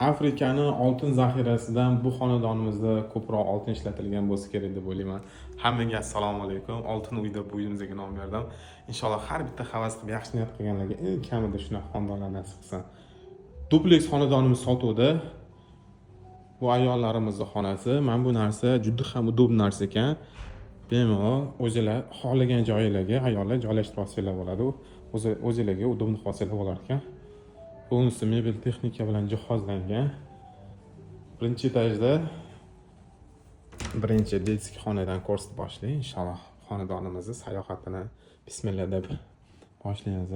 Afrikani oltin zaxirasidan bu xonadonimizda ko'proq oltin ishlatilgan bo'lsa kerak deb o'ylayman. Hammaga assalomu alaykum. Oltin uyda bu uyimizga nom berdim. Inshaalloh har bitta havas qilib yaxshi niyat qilganlarga eng kamida shunaqa xonadonlar nasib qilsin. Dupleks xonadonimiz sotuvda. Bu ayollarimizning xonasi. Men bu narsa juda ham udobli narsa ekan. Bemalol o'zingizlar xohlagan joylarga ayollar joylashtirib olsanglar bo'ladi. O'zingizlarga udobli qilib olsanglar bo'lar ekan. Bunisi mebel texnika bilan jihozlangan. Birinchi etajda birinchi detskiy xonadan ko'rsatib boshlaylik. Inshaalloh xonadonimizni sayohatini bismillah deb boshlaymiz.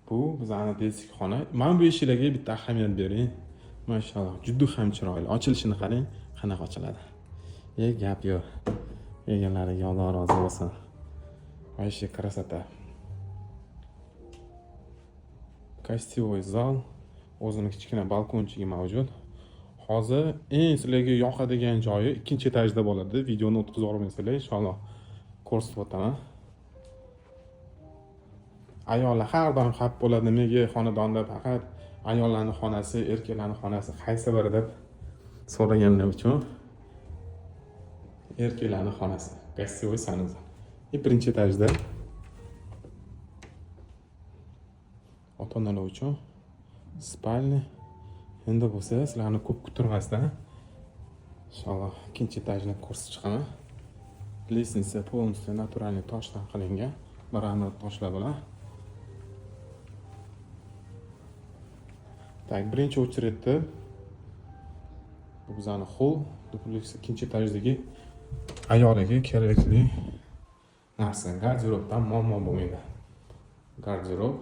Bu bizning detskiy xona. Men bu eshiklarga bitta ahamiyat bering. Mashalloh, juda ham chiroyli. Ochilishini qarang, qanaqa ochiladi. Gap yo'q. Egalariga Alloh rozi bo'lsin. Вообще красота. Gостевой zал, o'zining kichkina balkonchigi mavjud. Hozir eng sizlarga yoqadigan joyi ikkinchi etajda bo'ladi. Videoni o'tkazib olmaysizlar, inshaalloh ko'rsatib o'taman. Ayollar har doim xat bo'ladi, nega xonadonda faqat ayollarning xonasi, erkaklarning xonasi qaysi biri deb so'raganlar uchun erkaklarning xonasi, gостевой sanuzal. Birinchi etajda ota-onalar uchun spalni. Endi bo'lsa, sizlarni ko'p kutirmasdan inshaalloh ikkinchi etajni ko'rsatib chiqaman. Lestnitsa полностью naturalniy toshdan qilingan, mramor toshlar bilan. Tak, birinchi очередda bu bizning hol, dupleks ikkinchi etajdagi ayollarga kerakli narsa. Garderobdan muammo bo'lmaydi. Garderob.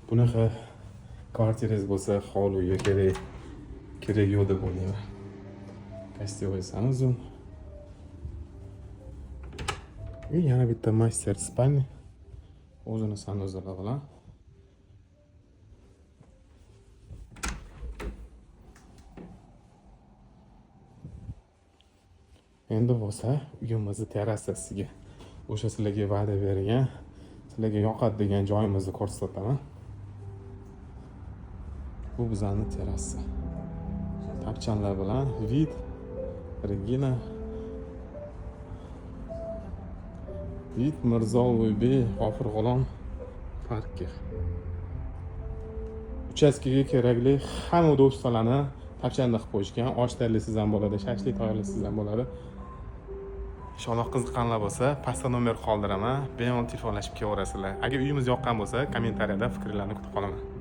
Bunaqa kvartirangiz bo'lsa, hovliga kerak yo'q deb o'ylayman. Gостевой sanuzal. Yana bitta master spalni. O'zini sanuzali bilan. Endi bo'lsa, uyimizni terrasasiga, o'sha sizlarga va'da bergan, sizlarga yoqadi degan joyimizni ko'rsatib o'taman. Bu bizning terrasa. Tapchanlar bilan vid, Regina, vid Mirzo-Ulug'bek, G'ofur G'ulom parki. Uchastkaga kerakli hamma udobstvolarni tapchanda qilib qo'yishgan. Osh tayyorlasangiz ham bo'ladi, shashlik tayyorlasangiz ham bo'ladi. Inshaalloh qiziqqanlar bo'lsa, pastda nomer qoldiraman. Bemalol telefonlashib kelaverasizlar. Agar uyimiz yoqqan bo'lsa, kommentariyada fikrlarni kutib qolaman.